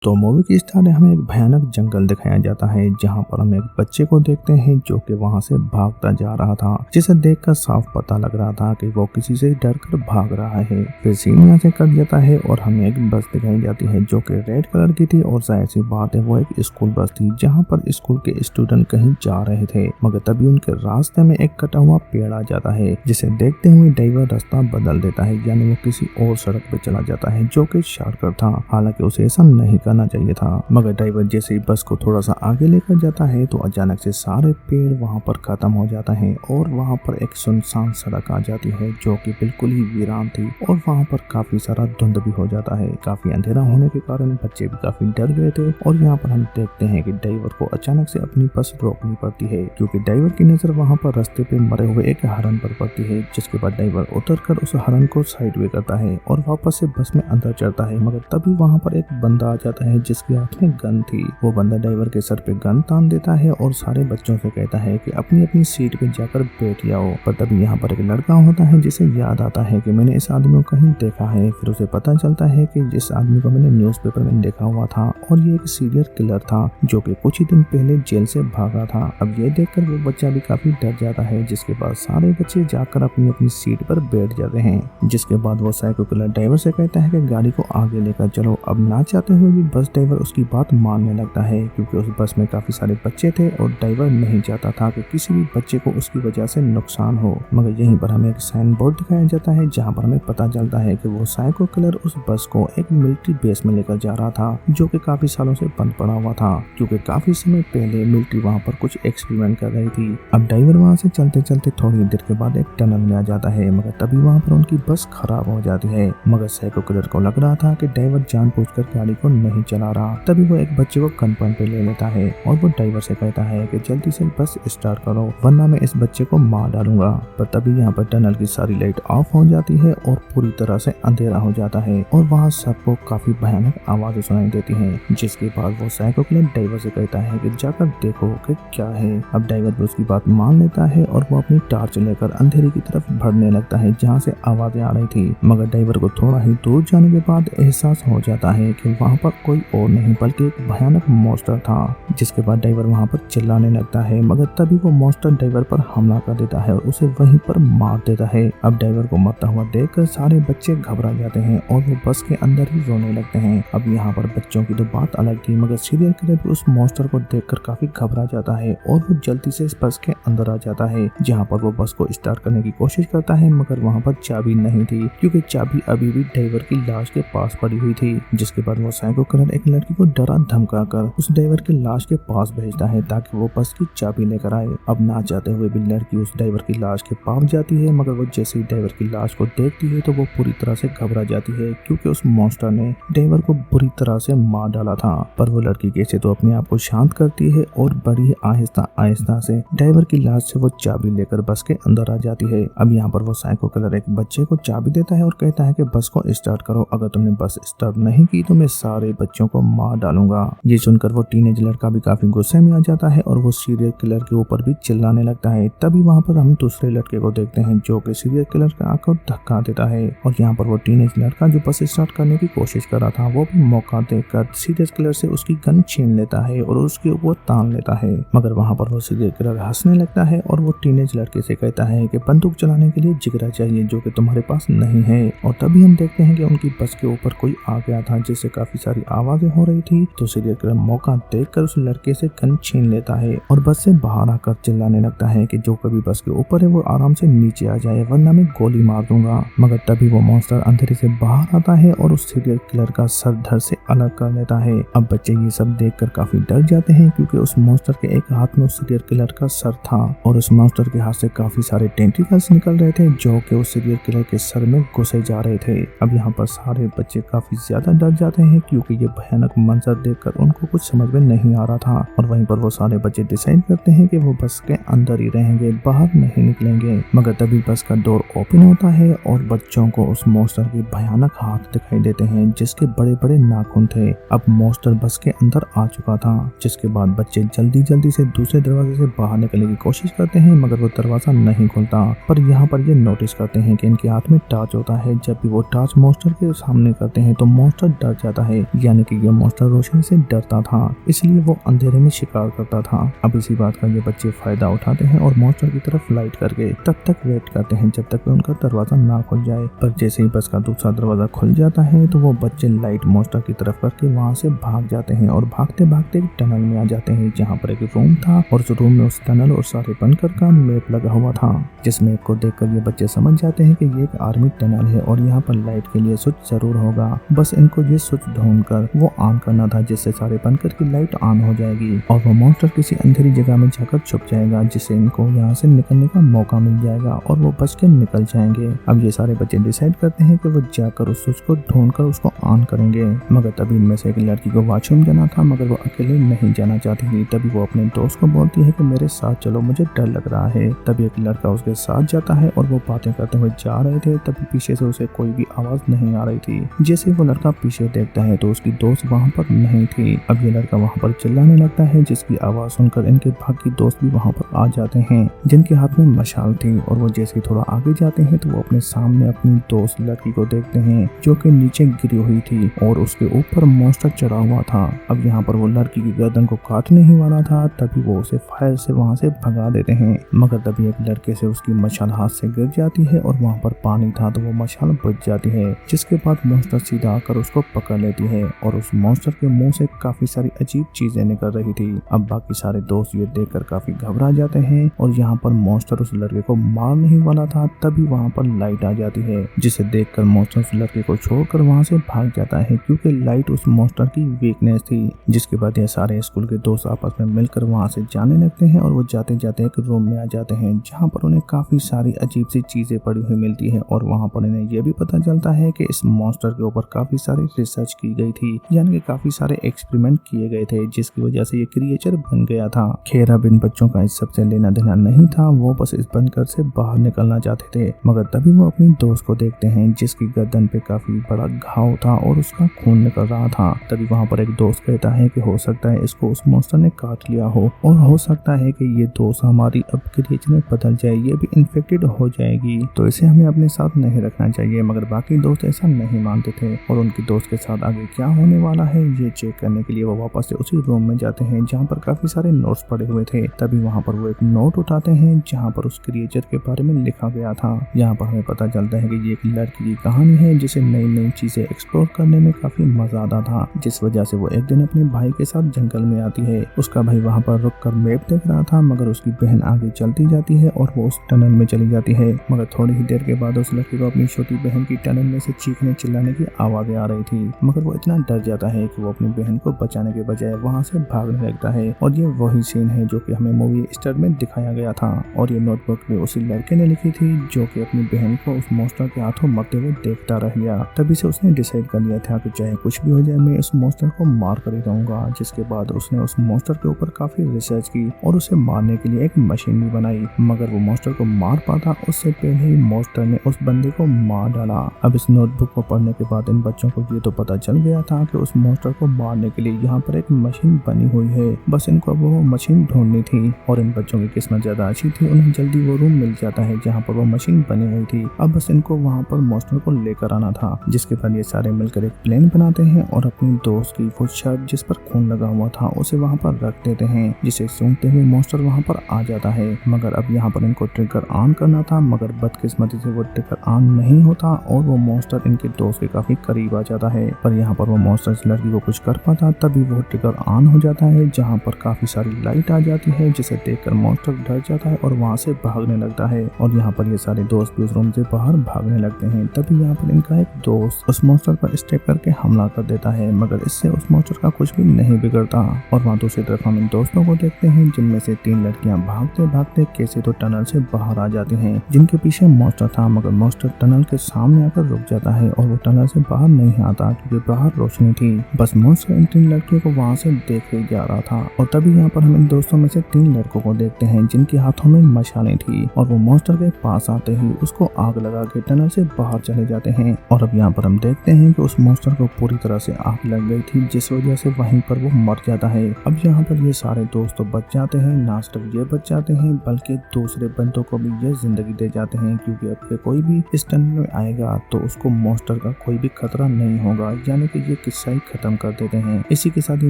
तो मूवी की स्टार्ट में हमें एक भयानक जंगल दिखाया जाता है जहां पर हम एक बच्चे को देखते हैं जो कि वहां से भागता जा रहा था, जिसे देखकर साफ पता लग रहा था कि वो किसी से डर कर भाग रहा है। फिर सीन यहाँ से कट जाता है और हमें एक बस दिखाई जाती है जो कि रेड कलर की थी और जाहिर सी बात है वो एक स्कूल बस थी जहाँ पर स्कूल के स्टूडेंट कहीं जा रहे थे, मगर तभी उनके रास्ते में एक कटा हुआ पेड़ आ जाता है जिसे देखते हुए ड्राइवर रास्ता बदल देता है, यानी वो किसी और सड़क पे चला जाता है जो कि शॉर्टकट था। हालांकि उसे ऐसा नहीं करना चाहिए था, मगर ड्राइवर जैसे ही बस को थोड़ा सा आगे लेकर जाता है तो अचानक से सारे पेड़ वहां पर खत्म हो जाता है और वहां पर एक सुनसान सड़क आ जाती है जो कि बिल्कुल ही वीरान थी और वहां पर काफी सारा धुंध भी हो जाता है। काफी अंधेरा होने के कारण बच्चे भी काफी डर गए थे और यहाँ पर हम देखते हैं कि ड्राइवर को अचानक से अपनी बस रोकनी पड़ती है क्योंकि ड्राइवर की नजर वहां पर रास्ते पे मरे हुए एक हरण पर पड़ती है, जिसके बाद ड्राइवर उतरकर उस हरण को साइड वे करता है और वापस से बस में अंदर चढ़ता है, मगर तभी वहां पर एक बंदा आ जाता है जिसके हाथ में गन थी। वो बंदा ड्राइवर के सर पे गन तान देता है और सारे बच्चों से कहता है कि अपनी अपनी सीट पे जाकर बैठ जाओ। पर तभी यहाँ पर एक लड़का होता है जिसे याद आता है कि मैंने इस आदमी को कहीं देखा है। फिर उसे पता चलता है कि जिस आदमी को मैंने न्यूज़पेपर में देखा हुआ था और ये एक सीरियल किलर था जो कि कुछ ही दिन पहले जेल से भागा था। अब ये देखकर वो बच्चा भी काफी डर जाता है, जिसके बाद सारे बच्चे जाकर अपनी अपनी सीट पर बैठ जाते हैं। जिसके बाद वो साइको किलर ड्राइवर से कहता है कि गाड़ी को आगे लेकर चलो। अब ना चाहते हुए भी बस ड्राइवर उसकी बात मानने लगता है क्योंकि उस बस में काफी सारे बच्चे थे और ड्राइवर नहीं चाहता था कि किसी भी बच्चे को उसकी वजह से नुकसान हो। मगर यहीं पर हमें एक साइन बोर्ड दिखाया जाता है जहां पर हमें पता चलता है कि वो साइको किलर उस बस को एक मिलिट्री बेस में लेकर जा रहा था जो कि काफी सालों से बंद पड़ा हुआ था क्योंकि काफी समय पहले मिलिट्री वहां पर कुछ एक्सपेरिमेंट कर रही थी। अब ड्राइवर वहां से चलते चलते थोड़ी देर के बाद एक टनल में आ जाता है, मगर तभी वहां पर उनकी बस खराब हो जाती है। मगर साइको किलर को लग रहा था कि ड्राइवर जानबूझकर गाड़ी को नहीं चला रहा। तभी वो एक बच्चे को कन्फर्म पे ले लेता है और वो ड्राइवर से कहता है कि जल्दी से बस स्टार्ट करो वरना मैं इस बच्चे को मार डालूंगा। पर तभी यहाँ पर टनल की सारी लाइट ऑफ हो जाती है और पूरी तरह से अंधेरा हो जाता है और वहाँ सबको काफी भयानक आवाजें सुनाई देती हैं। जिसके बाद वो साइको किलर ड्राइवर से कहता है कि जाकर देखो कि क्या है। अब ड्राइवर भी उसकी बात मान लेता है और वो अपनी टार्च लेकर अंधेरे की तरफ बढ़ने लगता है जहाँ से आवाजें आ रही थी। मगर ड्राइवर को थोड़ा ही दूर जाने के बाद एहसास हो जाता है कि वहाँ पर कोई और नहीं बल्कि एक भयानक मॉन्स्टर था। जिसके बाद ड्राइवर वहाँ पर चिल्लाने लगता है, मगर तभी वो मॉन्स्टर ड्राइवर पर हमला कर देता है और उसे वहीं पर मार देता है। अब ड्राइवर को मरता हुआ देखकर सारे बच्चे घबरा जाते हैं और वो बस के अंदर ही रोने लगते हैं। अब यहाँ पर बच्चों की तो बात अलग थी, मगर सीरियल किलर भी उस मॉन्स्टर को देखकर काफी घबरा जाता है और वो जल्दी से इस बस के अंदर आ जाता है जहाँ पर वो बस को स्टार्ट करने की कोशिश करता है, मगर वहाँ पर चाबी नहीं थी क्योंकि चाबी अभी भी ड्राइवर की लाश के पास पड़ी हुई थी। जिसके बाद वो साइको किलर एक लड़की को डरा धमका कर उस ड्राइवर की लाश के पास भेजता है ताकि वो बस की चाबी लेकर आए। अब ना चाहते हुए भी लड़की उस ड्राइवर की लाश के पास जाती है, मगर वो जैसे ही ड्राइवर की लाश को देखती है तो वो पूरी तरह से घबरा जाती है क्योंकि उस मॉन्स्टर ने ड्राइवर को बुरी तरह से मार डाला था। पर वो लड़की कैसे तो अपने आप को शांत करती है और बड़ी आहिस्ता आहिस्ता से ड्राइवर की लाश से वो चाबी लेकर बस के अंदर आ जाती है। अब यहाँ पर वो साइको किलर एक बच्चे को चाबी देता है और कहता है कि बस को स्टार्ट करो, अगर तुमने बस स्टार्ट नहीं की तो मैं सारे बच्चों को मार डालूंगा। ये सुनकर वो टीनेज लड़का भी काफी गुस्से में आ जाता है और वो सीरियल किलर के ऊपर भी चिल्लाने लगता है। तभी वहाँ पर हम दूसरे लड़के को देखते हैं जो कि सीरियल किलर का आंखों धक्का देता है और यहाँ पर वो टीनेज लड़का जो बस स्टार्ट करने की कोशिश कर रहा था वो भी मौका देकर सीरियल किलर से उसकी गन छीन लेता है और उसके ऊपर तान लेता है। मगर वहाँ पर वो सीरियल किलर हंसने लगता है और वो टीनेज लड़के से कहता है कि बंदूक चलाने के लिए जिगरा चाहिए जो कि तुम्हारे पास नहीं है। और तभी हम देखते हैं कि उनकी बस के ऊपर कोई आ गया था जिससे काफी सारी आवाजें हो रही थी। तो सीरियल किलर मौका देखकर उस लड़के से गन छीन लेता है और बस से बाहर आकर चिल्लाने लगता है कि जो कभी बस के ऊपर है वो आराम से नीचे आ जाए वरना मैं गोली मार दूंगा। मगर तभी वो मॉन्स्टर अंधेरे से बाहर आता है और उस सीरियल किलर का सर धड़ से अलग कर लेता है। अब बच्चे ये सब देखकर काफी डर जाते हैं क्योंकि उस मॉन्स्टर के एक हाथ में उस सीरियल किलर का सर था और उस मॉन्स्टर के हाथ से काफी सारे टेंटिकल्स निकल रहे थे जो कि उस सीरियल किलर के सर में घुसे जा रहे थे। अब यहाँ पर सारे बच्चे काफी ज्यादा डर जाते हैं क्योंकि ये भयानक मंजर देखकर उनको कुछ समझ में नहीं आ रहा था और वहीं पर वो सारे बच्चे डिसाइड करते हैं कि वो बस के अंदर ही रहेंगे, बाहर नहीं निकलेंगे। मगर तभी बस का डोर ओपन होता है और बच्चों को उस मॉन्स्टर के भयानक हाथ दिखाई देते हैं जिसके बड़े बड़े नाखून थे। अब मॉन्स्टर बस के अंदर आ चुका था। जिसके बाद बच्चे जल्दी जल्दी से दूसरे दरवाजे से बाहर निकलने की कोशिश करते हैं मगर वो दरवाजा नहीं खुलता। पर यहाँ पर ये नोटिस करते हैं कि इनके हाथ में टार्च होता है। जब भी वो टार्च मॉन्स्टर के सामने करते हैं तो मॉन्स्टर डर जाता है, यानी कि ये मॉन्स्टर रोशनी से डरता था, इसलिए वो अंधेरे में शिकार करता था। अब इसी बात का ये बच्चे फायदा उठाते हैं और मॉन्स्टर की तरफ लाइट करके तब तक वेट करते हैं जब तक उनका दरवाजा ना खुल जाए। पर जैसे ही बस का दूसरा दरवाजा खुल जाता है तो वो बच्चे लाइट मॉन्स्टर की तरफ करके वहाँ से भाग जाते हैं और भागते भागते एक टनल में आ जाते हैं जहाँ पर एक रूम था और उस रूम में उस टनल और सारे बंकर का मैप लगा हुआ था, जिस मैप को देखकर ये बच्चे समझ जाते हैं कि ये एक आर्मी टनल है और यहाँ पर लाइट के लिए स्विच जरूर होगा। बस इनको ये स्विच ढूंढकर वो ऑन करना था जिससे सारे बंकर की लाइट ऑन हो जाएगी और वो मॉन्स्टर किसी अंधेरी जगह में जाकर छुप जाएगा, जिससे इनको यहाँ से निकलने का मौका मिल जाएगा और वो बच के निकल जाएंगे। अब ये सारे बच्चे डिसाइड करते हैं कि वो जाकर उस स्विच को ढूंढकर उसको ऑन करेंगे। मगर तभी इनमें से एक लड़की को वॉशरूम जाना था मगर वो अकेले नहीं जाना चाहती थी। तभी वो अपने दोस्त को बोलती है कि मेरे साथ चलो, मुझे डर लग रहा है। तभी एक लड़का उसके साथ जाता है और वो बातें करते हुए जा रहे थे। तभी पीछे से उसे कोई भी आवाज नहीं आ रही थी। जैसे वो लड़का पीछे देखता है तो उसकी दोस्त वहाँ पर नहीं थी। अब ये लड़का वहाँ पर चिल्लाने लगता है जिसकी आवाज सुनकर इनके बाकी दोस्त भी वहाँ पर आ जाते हैं जिनके हाथ में मशाल थी और वो जैसे ही थोड़ा आगे जाते हैं तो वो अपने सामने अपनी दोस्त लड़की को देखते हैं जो कि नीचे गिरी हुई थी और उसके ऊपर मॉन्स्टर चढ़ा हुआ था। अब यहाँ पर वो लड़की की गर्दन को काटने ही वाला था, तभी वो उसे फायर से वहाँ से भगा देते हैं। मगर तभी एक लड़के से उसकी मशाल हाथ से गिर जाती है और वहाँ पर पानी था तो वो मशाल बुझ जाती है, जिसके बाद मॉन्स्टर सीधा आकर उसको पकड़ लेती है और उस मॉन्स्टर के मुंह से काफी सारी अजीब चीजें निकल रही थी। अब बाकी सारे दोस्त ये देखकर काफी घबरा जाते हैं और यहाँ पर मॉन्स्टर उस लड़के को मारने ही वाला था। तभी वहाँ पर लाइट आ जाती है जिसे देखकर मॉन्स्टर उस लड़के को छोड़कर वहाँ से भाग जाता है क्योंकि लाइट उस मॉन्स्टर की वीकनेस थी। जिसके बाद ये सारे स्कूल के दोस्त आपस में मिलकर वहाँ से जाने लगते हैं और वो जाते जाते एक रूम में आ जाते हैं जहाँ पर उन्हें काफी सारी अजीब सी चीजें पड़ी हुई मिलती है और वहाँ पर इन्हें ये भी पता चलता है कि इस मॉन्स्टर के ऊपर काफी सारी रिसर्च की गई थी, यानी कि काफी सारे एक्सपेरिमेंट किए गए थे जिसकी वजह से ये क्रिएचर बन गया था। खैर अब इन बच्चों का इस सबसे लेना देना नहीं था, वो बस इस बंकर से बाहर निकलना चाहते थे। मगर तभी वो अपनी दोस्त को देखते हैं जिसकी गर्दन पे काफी बड़ा घाव था और उसका खून निकल रहा था। तभी वहाँ पर एक दोस्त कहता है कि हो सकता है इसको उस मॉन्स्टर ने काट लिया हो और हो सकता है कि ये दोस्त हमारी अब क्रिएचर में बदल जाए, ये भी इन्फेक्टेड हो जाएगी, तो इसे हमें अपने साथ नहीं रखना चाहिए। मगर बाकी दोस्त ऐसा नहीं मानते थे और उनकी दोस्त के साथ आगे क्या होने वाला है ये चेक करने के लिए वो वापस से उसी रूम में जाते हैं जहाँ पर काफी सारे नोट्स पड़े हुए थे। तभी वहाँ पर वो एक नोट उठाते हैं जहाँ पर उस क्रिएचर के बारे में लिखा गया था। यहाँ पर हमें पता चलता है कि ये एक लड़की की कहानी है जिसे नई नई चीजें एक्सप्लोर करने में काफी मजा आता था, जिस वजह से वो एक दिन अपने भाई के साथ जंगल में आती है। उसका भाई वहाँ पर रुक कर मैप देख रहा था मगर उसकी बहन आगे चलती जाती है और वो उस टनल में चली जाती है। मगर थोड़ी ही देर के बाद उस लड़की को अपनी छोटी बहन की टनल में से चीखने चिल्लाने की आवाजें आ रही थी, मगर वो इतना डर जाता है कि वो अपनी बहन को बचाने के बजाय वहाँ से भागने लगता है। और ये वही सीन है जो कि हमें मूवी स्टार्ट में दिखाया गया था और ये नोटबुक भी उसी लड़के ने लिखी थी जो कि अपनी बहन को उस मॉन्स्टर के हाथों मरते हुए देखता रह गया। तभी से उसने डिसाइड कर लिया था कि चाहे कुछ भी हो जाए मैं इस मॉन्स्टर को मार कर ही रहूंगा। जिसके बाद उसने उस मॉन्स्टर के ऊपर काफी रिसर्च की और उसे मारने के लिए एक मशीन भी बनाई, मगर वो मॉन्स्टर को मार पाता उससे पहले ही मॉन्स्टर ने उस बंदे को मार डाला। अब इस नोटबुक को पढ़ने के बाद इन बच्चों को ये तो पता चल गया था कि उस मॉन्स्टर को मारने के लिए यहाँ पर एक मशीन बनी हुई है, बस इनको अब वो मशीन ढूंढनी थी। और इन बच्चों की किस्मत ज्यादा अच्छी थी, उन्हें जल्दी वो रूम मिल जाता है जहाँ पर वो मशीन बनी हुई थी। अब बस इनको वहाँ पर मॉन्स्टर को लेकर आना था। जिसके बाद ये सारे मिलकर एक प्लेन बनाते हैं और अपनी दोस्त की वो शर्ट जिस पर खून लगा हुआ था उसे वहाँ पर रख देते हैं, जिसे सूंघते हुए मॉन्स्टर वहाँ पर आ जाता है। मगर अब यहाँ पर इनको ट्रिगर ऑन करना था, मगर बदकिस्मती से वो ट्रिगर ऑन नहीं होता और वो मॉन्स्टर इनके दोस्त के काफी करीब आ जाता है। पर यहाँ पर वो मॉन्स्टर इस लड़की को कुछ कर पाता, तभी वो ट्रिगर ऑन हो जाता है जहाँ पर काफी सारी लाइट आ जाती है, जिसे देखकर मॉन्स्टर डर जाता है और वहाँ से भागने लगता है। और यहाँ पर ये सारे दोस्त भी उस रूम से बाहर भागने लगते हैं। तभी यहाँ पर इनका एक दोस्त उस मॉन्स्टर पर स्टेप करके हमला कर देता है, मगर इससे उस मॉन्स्टर का कुछ भी नहीं बिगड़ता। और वहाँ दूसरी तरफ हम इन दोस्तों को देखते हैं जिनमें से 3 लड़कियां भागते भागते कैसे तो टनल से बाहर आ जाती हैं, जिनके पीछे मॉन्स्टर था, मगर मॉन्स्टर टनल के सामने आकर रुक जाता है और वो टनल से बाहर नहीं आता क्योंकि बाहर रोशनी थी। बस मॉन्स्टर इन 3 लड़कियों को वहाँ से देख ही जा रहा था। और तभी यहाँ पर हम इन दोस्तों में से 3 लड़कों को देखते हैं जिनके हाथों में मशालें थी और वो मॉन्स्टर के पास आते ही उसको आग लगा के टनल से बाहर चले जाते हैं। और अब यहाँ पर हम देखते हैं कि उस मॉन्स्टर को पूरी तरह से आग लग गई थी, जिस वजह से वहीं पर वो मर जाता है। अब यहाँ पर ये सारे दोस्त तो बच जाते हैं, ना सिर्फ ये बच जाते हैं बल्कि दूसरे बंदों को भी ये जिंदगी दे जाते हैं, क्योंकि अब के कोई भी इस टनल में आएगा तो उसको मॉन्स्टर का कोई भी खतरा नहीं होगा, यानी कि ये किस्सा ही खत्म कर देते हैं। इसी के साथ ये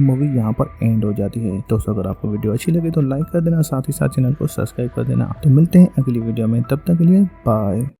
मूवी यहाँ पर एंड हो जाती है। दोस्तों अगर आपको वीडियो अच्छी लगे तो लाइक कर देना, साथ ही साथ चैनल को सब्सक्राइब कर देना। तो मिलते हैं अगली वीडियो में, तब तक के लिए बाय।